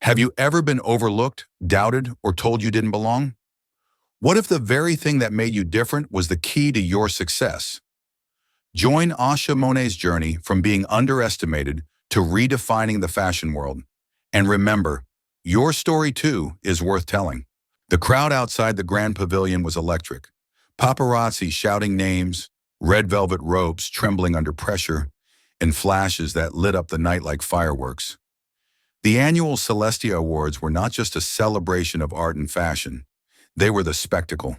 Have you ever been overlooked, doubted, or told you didn't belong? What if the very thing that made you different was the key to your success? Join Asha Monet's journey from being underestimated to redefining the fashion world. And remember, your story too is worth telling. The crowd outside the Grand Pavilion was electric. Paparazzi shouting names, red velvet ropes trembling under pressure, and flashes that lit up the night like fireworks. The annual Celestia Awards were not just a celebration of art and fashion. They were the spectacle,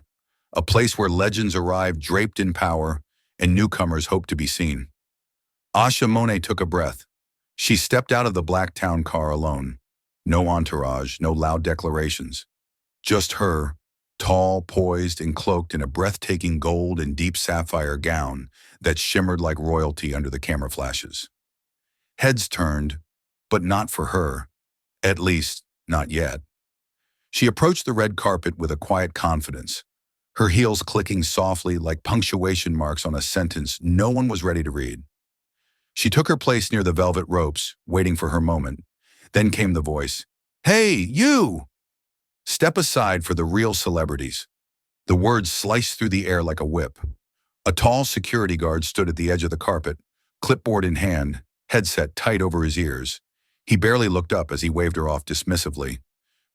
a place where legends arrived draped in power and newcomers hoped to be seen. Asha Monet took a breath. She stepped out of the black town car alone. No entourage, no loud declarations. Just her, tall, poised, and cloaked in a breathtaking gold and deep sapphire gown that shimmered like royalty under the camera flashes. Heads turned, but not for her. At least, not yet. She approached the red carpet with a quiet confidence, her heels clicking softly like punctuation marks on a sentence no one was ready to read. She took her place near the velvet ropes, waiting for her moment. Then came the voice. "Hey, you! Step aside for the real celebrities." The words sliced through the air like a whip. A tall security guard stood at the edge of the carpet, clipboard in hand, headset tight over his ears. He barely looked up as he waved her off dismissively.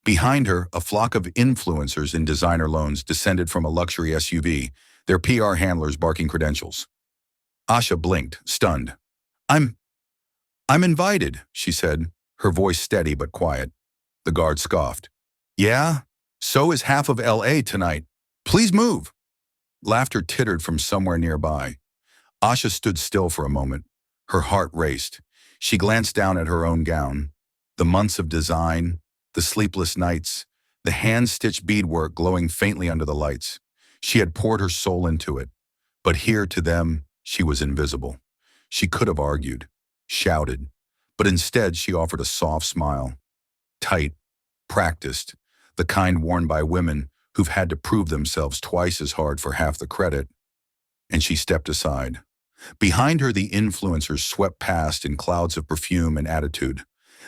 Behind her, a flock of influencers in designer loans descended from a luxury SUV, their PR handlers barking credentials. Asha blinked, stunned. I'm invited," she said, her voice steady but quiet. The guard scoffed. "Yeah? So is half of LA tonight. Please move." Laughter tittered from somewhere nearby. Asha stood still for a moment. Her heart raced. She glanced down at her own gown. The months of design, the sleepless nights, the hand-stitched beadwork glowing faintly under the lights. She had poured her soul into it. But here, to them, she was invisible. She could have argued, shouted, but instead she offered a soft smile. Tight, practiced, the kind worn by women who've had to prove themselves twice as hard for half the credit. And she stepped aside. Behind her, the influencers swept past in clouds of perfume and attitude,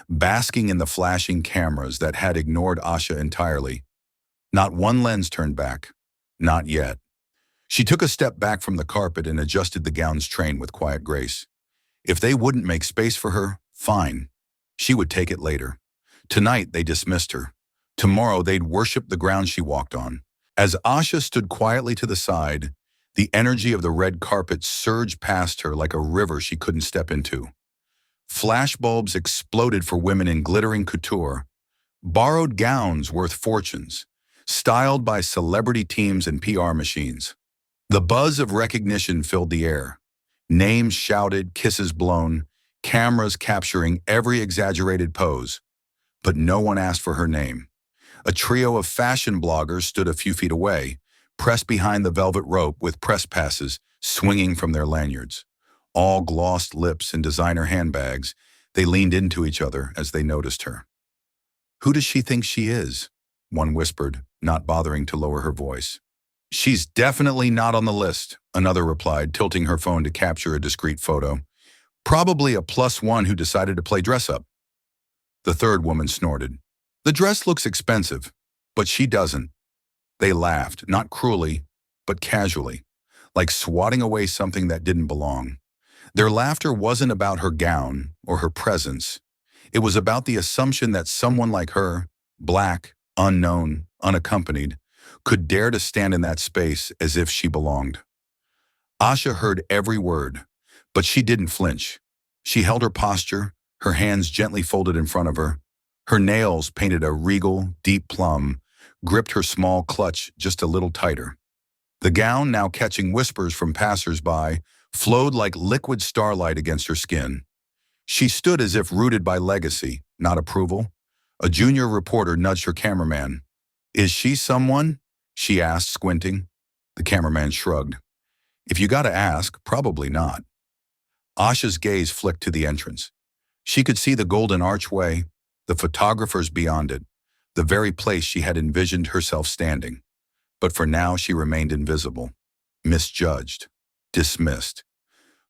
basking in the flashing cameras that had ignored Asha entirely. Not one lens turned back. Not yet. She took a step back from the carpet and adjusted the gown's train with quiet grace. If they wouldn't make space for her, fine. She would take it later. Tonight, they dismissed her. Tomorrow, they'd worship the ground she walked on. As Asha stood quietly to the side, the energy of the red carpet surged past her like a river she couldn't step into. Flashbulbs exploded for women in glittering couture, borrowed gowns worth fortunes, styled by celebrity teams and PR machines. The buzz of recognition filled the air. Names shouted, kisses blown, cameras capturing every exaggerated pose. But no one asked for her name. A trio of fashion bloggers stood a few feet away, pressed behind the velvet rope with press passes swinging from their lanyards. All glossed lips and designer handbags, they leaned into each other as they noticed her. "Who does she think she is?" one whispered, not bothering to lower her voice. "She's definitely not on the list," another replied, tilting her phone to capture a discreet photo. "Probably a +1 who decided to play dress-up." The third woman snorted. "The dress looks expensive, but she doesn't." They laughed, not cruelly, but casually, like swatting away something that didn't belong. Their laughter wasn't about her gown or her presence. It was about the assumption that someone like her, black, unknown, unaccompanied, could dare to stand in that space as if she belonged. Asha heard every word, but she didn't flinch. She held her posture, her hands gently folded in front of her. Her nails, painted a regal, deep plum, gripped her small clutch just a little tighter. The gown, now catching whispers from passers-by, flowed like liquid starlight against her skin. She stood as if rooted by legacy, not approval. A junior reporter nudged her cameraman. "Is she someone?" she asked, squinting. The cameraman shrugged. "If you gotta ask, probably not." Asha's gaze flicked to the entrance. She could see the golden archway, the photographers beyond it, the very place she had envisioned herself standing. But for now, she remained invisible, misjudged, dismissed.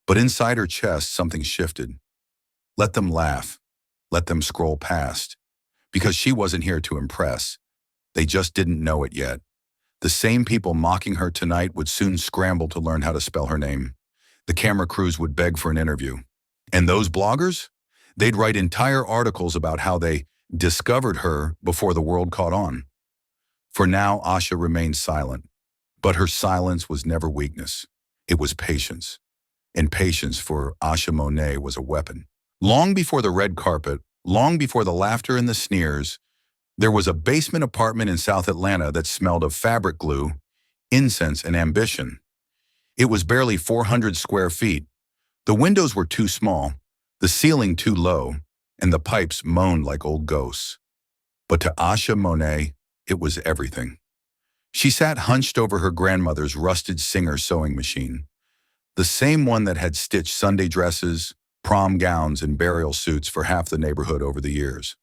But inside her chest, something shifted. Let them laugh. Let them scroll past. because she wasn't here to impress. They just didn't know it yet. The same people mocking her tonight would soon scramble to learn how to spell her name. The camera crews would beg for an interview. And those bloggers? They'd write entire articles about how they discovered her before the world caught on. For now, Asha remained silent. But her silence was never weakness. It was patience. And patience for Asha Monet was a weapon. Long before the red carpet, long before the laughter and the sneers, there was a basement apartment in South Atlanta that smelled of fabric glue, incense, and ambition. It was barely 400 square feet. The windows were too small, the ceiling too low, and the pipes moaned like old ghosts. But to Asha Monet, it was everything. She sat hunched over her grandmother's rusted Singer sewing machine, the same one that had stitched Sunday dresses, prom gowns, and burial suits for half the neighborhood over the years.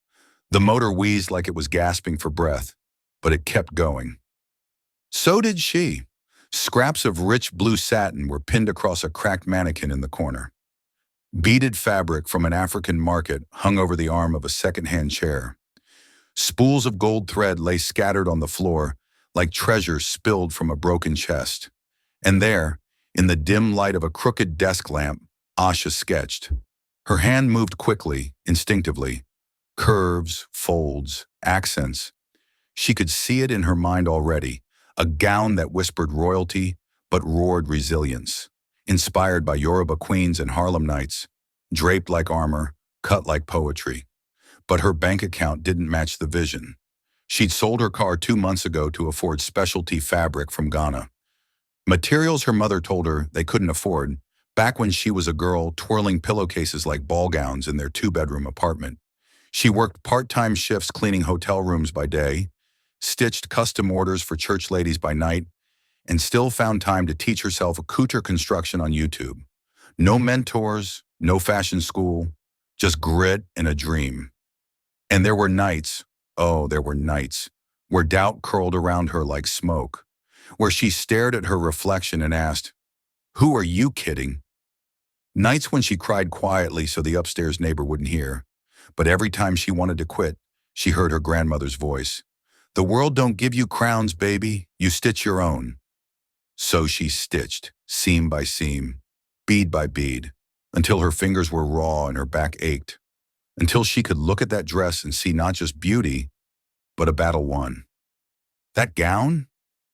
The motor wheezed like it was gasping for breath, but it kept going. So did she. Scraps of rich blue satin were pinned across a cracked mannequin in the corner. Beaded fabric from an African market hung over the arm of a second-hand chair. Spools of gold thread lay scattered on the floor like treasure spilled from a broken chest. And there, in the dim light of a crooked desk lamp, Asha sketched. Her hand moved quickly, instinctively. Curves, folds, accents. She could see it in her mind already, a gown that whispered royalty but roared resilience, inspired by Yoruba queens and Harlem Nights, draped like armor, cut like poetry. But her bank account didn't match the vision. She'd sold her car 2 months ago to afford specialty fabric from Ghana. Materials her mother told her they couldn't afford, back when she was a girl twirling pillowcases like ball gowns in their 2-bedroom apartment. She worked part-time shifts cleaning hotel rooms by day, stitched custom orders for church ladies by night, and still found time to teach herself couture construction on YouTube. No mentors, no fashion school, just grit and a dream. And there were nights, oh, there were nights, where doubt curled around her like smoke, where she stared at her reflection and asked, "Who are you kidding?" Nights when she cried quietly so the upstairs neighbor wouldn't hear, but every time she wanted to quit, she heard her grandmother's voice. "The world don't give you crowns, baby. You stitch your own." So she stitched, seam by seam, bead by bead, until her fingers were raw and her back ached, until she could look at that dress and see not just beauty, but a battle won. That gown?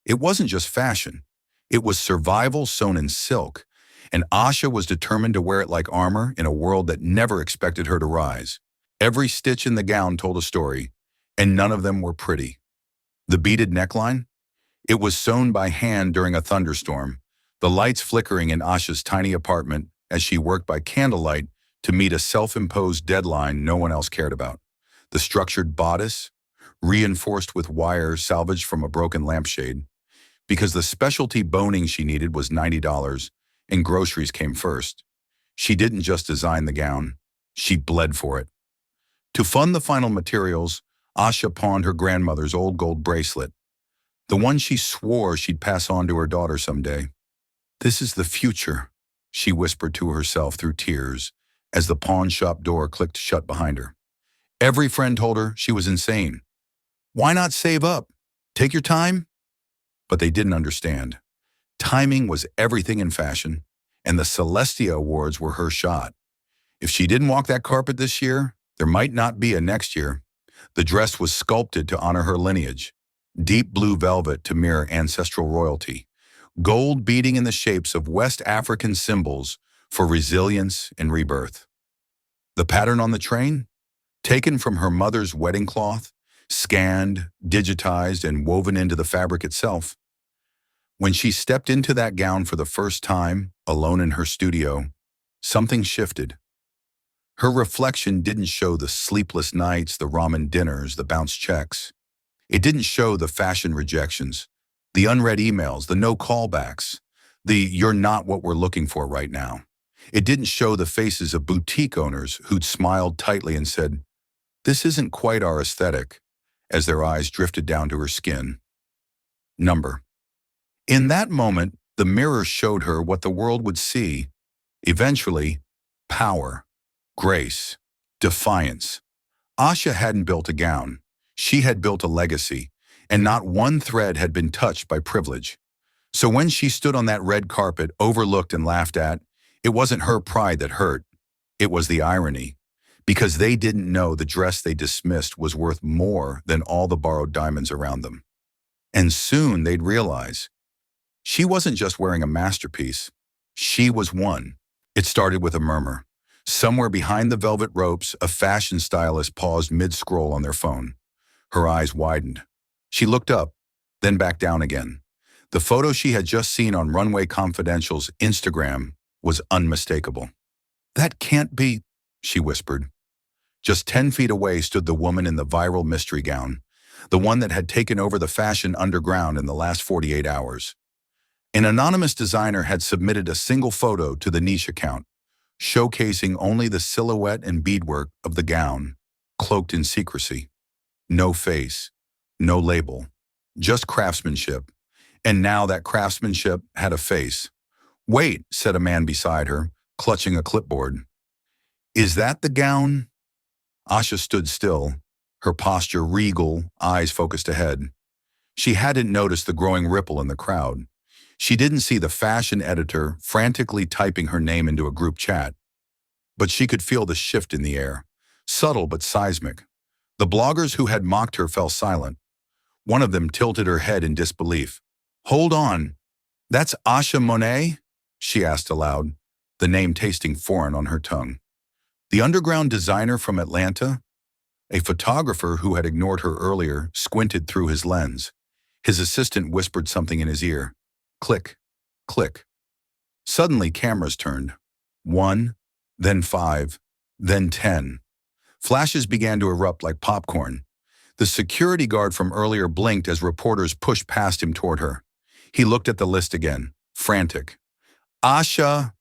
It wasn't just fashion. It was survival sewn in silk, and Asha was determined to wear it like armor in a world that never expected her to rise. Every stitch in the gown told a story, and none of them were pretty. The beaded neckline? It was sewn by hand during a thunderstorm, the lights flickering in Asha's tiny apartment as she worked by candlelight to meet a self-imposed deadline no one else cared about. The structured bodice, reinforced with wire salvaged from a broken lampshade, because the specialty boning she needed was $90 and groceries came first. She didn't just design the gown, she bled for it. To fund the final materials, Asha pawned her grandmother's old gold bracelet, the one she swore she'd pass on to her daughter someday. "This is the future," she whispered to herself through tears as the pawn shop door clicked shut behind her. Every friend told her she was insane. Why not save up? Take your time? But they didn't understand. Timing was everything in fashion, and the Celestia Awards were her shot. If she didn't walk that carpet this year, there might not be a next year. The dress was sculpted to honor her lineage, deep blue velvet to mirror ancestral royalty, gold beading in the shapes of West African symbols for resilience and rebirth. The pattern on the train? Taken from her mother's wedding cloth, scanned, digitized, and woven into the fabric itself. When she stepped into that gown for the first time, alone in her studio, something shifted. Her reflection didn't show the sleepless nights, the ramen dinners, the bounced checks. It didn't show the fashion rejections, the unread emails, the no callbacks, the "you're not what we're looking for right now." It didn't show the faces of boutique owners who'd smiled tightly and said, "This isn't quite our aesthetic," as their eyes drifted down to her skin. Number. In that moment, the mirror showed her what the world would see. Eventually, power, grace, defiance. Asha hadn't built a gown. She had built a legacy, and not one thread had been touched by privilege. So when she stood on that red carpet, overlooked and laughed at, it wasn't her pride that hurt. It was the irony. Because they didn't know the dress they dismissed was worth more than all the borrowed diamonds around them. And soon they'd realize she wasn't just wearing a masterpiece. She was one. It started with a murmur. Somewhere behind the velvet ropes, a fashion stylist paused mid-scroll on their phone. Her eyes widened. She looked up, then back down again. The photo she had just seen on Runway Confidential's Instagram was unmistakable. "That can't be," she whispered. Just 10 feet away stood the woman in the viral mystery gown, the one that had taken over the fashion underground in the last 48 hours. An anonymous designer had submitted a single photo to the niche account, showcasing only the silhouette and beadwork of the gown, cloaked in secrecy. No face, no label, just craftsmanship. And now that craftsmanship had a face. "Wait," said a man beside her, clutching a clipboard. "Is that the gown?" Asha stood still, her posture regal, eyes focused ahead. She hadn't noticed the growing ripple in the crowd. She didn't see the fashion editor frantically typing her name into a group chat. But she could feel the shift in the air, subtle but seismic. The bloggers who had mocked her fell silent. One of them tilted her head in disbelief. "Hold on, that's Asha Monet?" she asked aloud, the name tasting foreign on her tongue. The underground designer from Atlanta? A photographer who had ignored her earlier squinted through his lens. His assistant whispered something in his ear. Click, click. Suddenly cameras turned. 1, then 5, then 10. Flashes began to erupt like popcorn. The security guard from earlier blinked as reporters pushed past him toward her. He looked at the list again, frantic. "Asha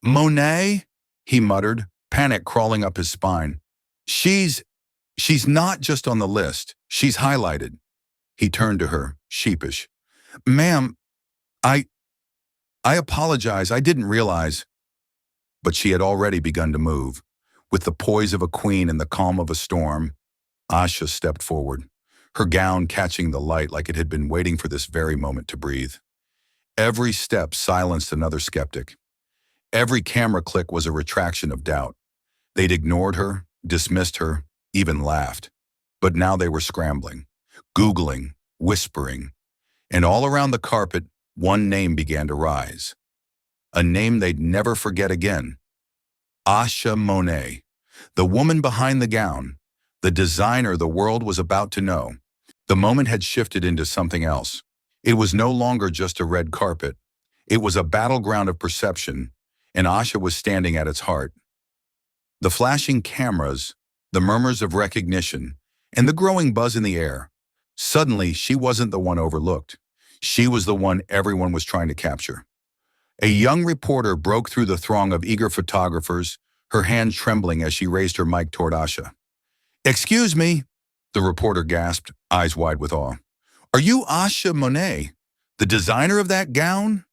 Monet?" he muttered, panic crawling up his spine. She's not just on the list. She's highlighted." He turned to her, sheepish. "Ma'am, I apologize. I didn't realize." But she had already begun to move. With the poise of a queen in the calm of a storm, Asha stepped forward, her gown catching the light like it had been waiting for this very moment to breathe. Every step silenced another skeptic. Every camera click was a retraction of doubt. They'd ignored her, dismissed her, even laughed. But now they were scrambling, Googling, whispering. And all around the carpet, one name began to rise. A name they'd never forget again. Asha Monet, the woman behind the gown, the designer the world was about to know. The moment had shifted into something else. It was no longer just a red carpet. It was a battleground of perception, and Asha was standing at its heart. The flashing cameras, the murmurs of recognition, and the growing buzz in the air. Suddenly, she wasn't the one overlooked. She was the one everyone was trying to capture. A young reporter broke through the throng of eager photographers, her hand trembling as she raised her mic toward Asha. "Excuse me," the reporter gasped, eyes wide with awe. "Are you Asha Monet, the designer of that gown?"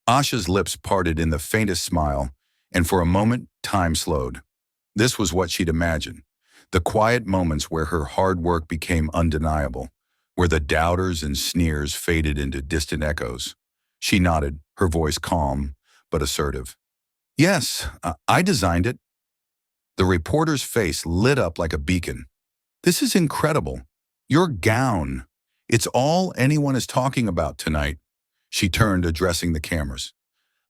Asha's lips parted in the faintest smile, and for a moment, time slowed. This was what she'd imagined. The quiet moments where her hard work became undeniable, where the doubters and sneers faded into distant echoes. She nodded, her voice calm but assertive. "Yes, I designed it." The reporter's face lit up like a beacon. "This is incredible. Your gown. It's all anyone is talking about tonight." She turned, addressing the cameras.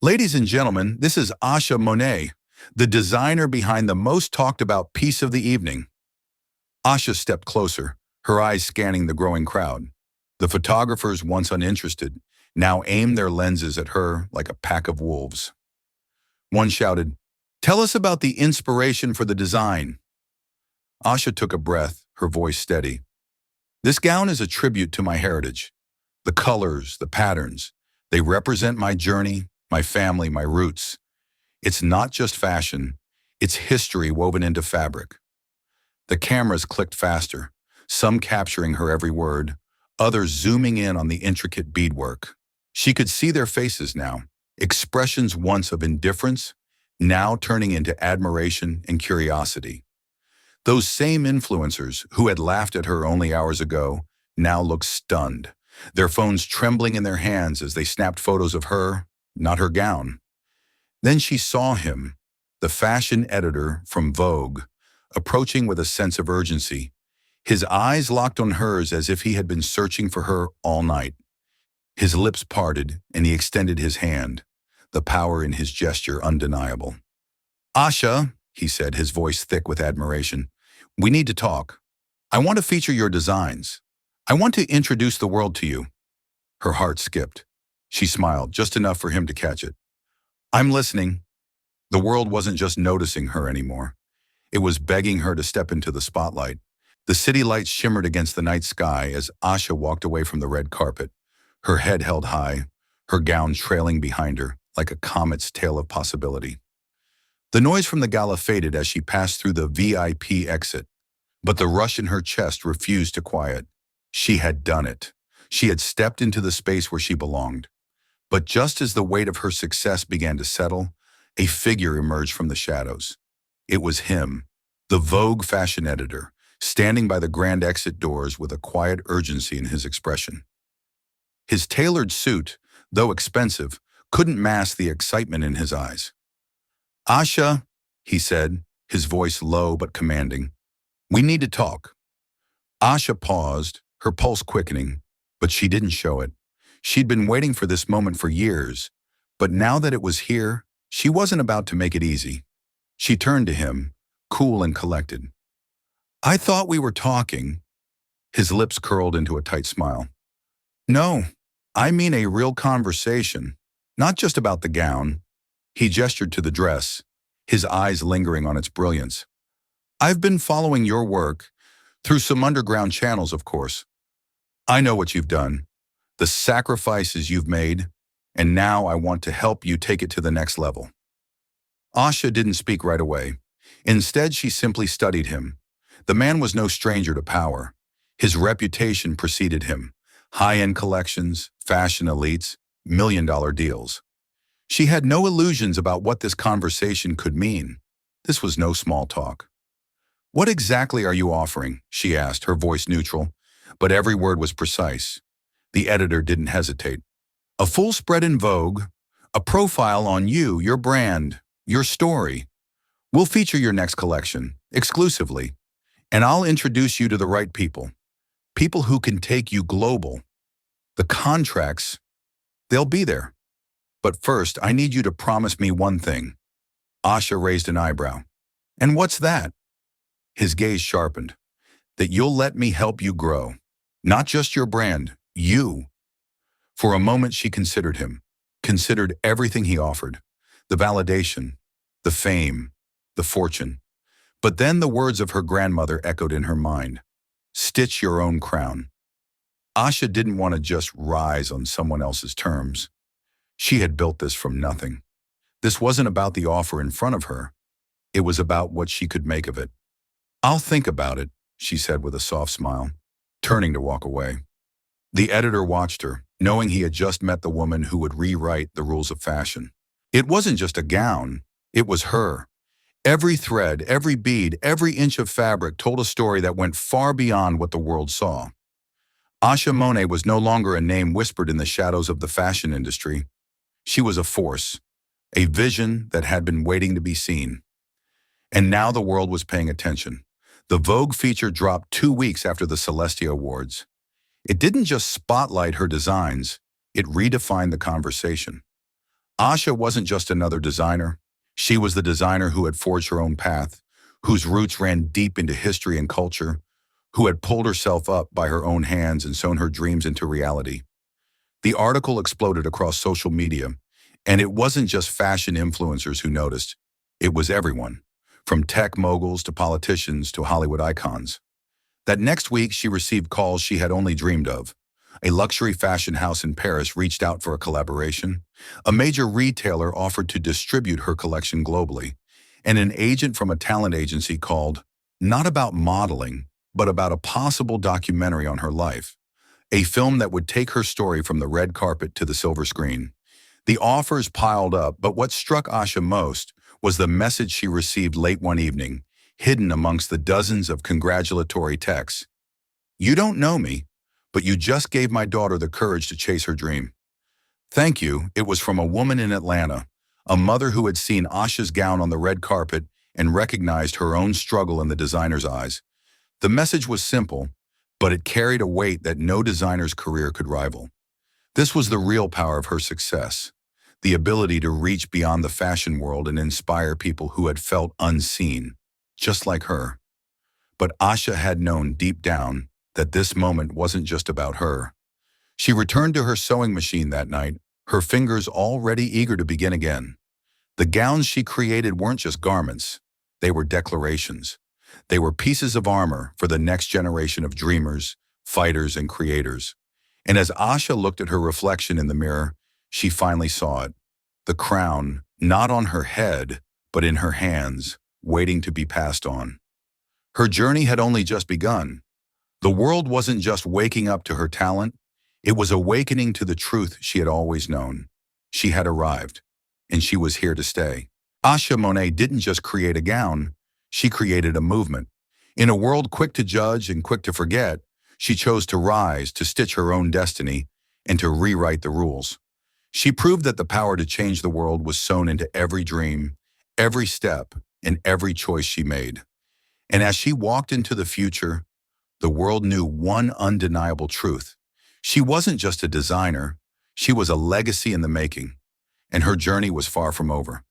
"Ladies and gentlemen, this is Asha Monet, the designer behind the most talked about piece of the evening." Asha stepped closer, her eyes scanning the growing crowd. The photographers, once uninterested, now aimed their lenses at her like a pack of wolves. One shouted, "Tell us about the inspiration for the design." Asha took a breath, her voice steady. "This gown is a tribute to my heritage. The colors, the patterns, they represent my journey, my family, my roots. It's not just fashion, it's history woven into fabric." The cameras clicked faster, some capturing her every word, others zooming in on the intricate beadwork. She could see their faces now, expressions once of indifference, now turning into admiration and curiosity. Those same influencers who had laughed at her only hours ago now looked stunned, their phones trembling in their hands as they snapped photos of her, not her gown. Then she saw him, the fashion editor from Vogue, approaching with a sense of urgency, his eyes locked on hers as if he had been searching for her all night. His lips parted and he extended his hand, the power in his gesture undeniable. "Asha," he said, his voice thick with admiration, "we need to talk. I want to feature your designs. I want to introduce the world to you." Her heart skipped. She smiled, just enough for him to catch it. "I'm listening." The world wasn't just noticing her anymore. It was begging her to step into the spotlight. The city lights shimmered against the night sky as Asha walked away from the red carpet, her head held high, her gown trailing behind her like a comet's tail of possibility. The noise from the gala faded as she passed through the VIP exit, but the rush in her chest refused to quiet. She had done it. She had stepped into the space where she belonged. But just as the weight of her success began to settle, a figure emerged from the shadows. It was him, the Vogue fashion editor, standing by the grand exit doors with a quiet urgency in his expression. His tailored suit, though expensive, couldn't mask the excitement in his eyes. "Asha," he said, his voice low but commanding, "we need to talk." Asha paused, her pulse quickening, but she didn't show it. She'd been waiting for this moment for years, but now that it was here, she wasn't about to make it easy. She turned to him, cool and collected. "I thought we were talking." His lips curled into a tight smile. "No, I mean a real conversation, not just about the gown." He gestured to the dress, his eyes lingering on its brilliance. "I've been following your work, through some underground channels, of course. I know what you've done, the sacrifices you've made, and now I want to help you take it to the next level." Asha didn't speak right away. Instead, she simply studied him. The man was no stranger to power. His reputation preceded him. High-end collections, fashion elites, million-dollar deals. She had no illusions about what this conversation could mean. This was no small talk. "What exactly are you offering?" she asked, her voice neutral, but every word was precise. The editor didn't hesitate. "A full spread in Vogue, a profile on you, your brand, your story. We'll feature your next collection, exclusively, and I'll introduce you to the right people. People who can take you global. The contracts, they'll be there. But first, I need you to promise me one thing." Asha raised an eyebrow. "And what's that?" His gaze sharpened. "That you'll let me help you grow. Not just your brand, you." For a moment she considered him, considered everything he offered, the validation, the fame, the fortune. But then the words of her grandmother echoed in her mind. "Stitch your own crown." Asha didn't want to just rise on someone else's terms. She had built this from nothing. This wasn't about the offer in front of her. It was about what she could make of it. "I'll think about it," she said with a soft smile, turning to walk away. The editor watched her, knowing he had just met the woman who would rewrite the rules of fashion. It wasn't just a gown, it was her. Every thread, every bead, every inch of fabric told a story that went far beyond what the world saw. Asha Monet was no longer a name whispered in the shadows of the fashion industry. She was a force, a vision that had been waiting to be seen. And now the world was paying attention. The Vogue feature dropped 2 weeks after the Celestia Awards. It didn't just spotlight her designs, it redefined the conversation. Asha wasn't just another designer. She was the designer who had forged her own path, whose roots ran deep into history and culture, who had pulled herself up by her own hands and sewn her dreams into reality. The article exploded across social media, and it wasn't just fashion influencers who noticed. It was everyone, from tech moguls to politicians to Hollywood icons. That next week, she received calls she had only dreamed of. A luxury fashion house in Paris reached out for a collaboration. A major retailer offered to distribute her collection globally. And an agent from a talent agency called, not about modeling, but about a possible documentary on her life. A film that would take her story from the red carpet to the silver screen. The offers piled up, but what struck Asha most was the message she received late one evening. hidden amongst the dozens of congratulatory texts. "You don't know me, but you just gave my daughter the courage to chase her dream. Thank you." It was from a woman in Atlanta, a mother who had seen Asha's gown on the red carpet and recognized her own struggle in the designer's eyes. The message was simple, but it carried a weight that no designer's career could rival. This was the real power of her success, the ability to reach beyond the fashion world and inspire people who had felt unseen, just like her. But Asha had known deep down that this moment wasn't just about her. She returned to her sewing machine that night, her fingers already eager to begin again. The gowns she created weren't just garments, they were declarations. They were pieces of armor for the next generation of dreamers, fighters, and creators. And as Asha looked at her reflection in the mirror, she finally saw it. The crown, not on her head, but in her hands, waiting to be passed on. Her journey had only just begun. The world wasn't just waking up to her talent, it was awakening to the truth she had always known. She had arrived, and she was here to stay. Asha Monet didn't just create a gown, she created a movement. In a world quick to judge and quick to forget, she chose to rise, to stitch her own destiny, and to rewrite the rules. She proved that the power to change the world was sewn into every dream, every step, and every choice she made. And as she walked into the future, the world knew one undeniable truth. She wasn't just a designer, she was a legacy in the making, and her journey was far from over.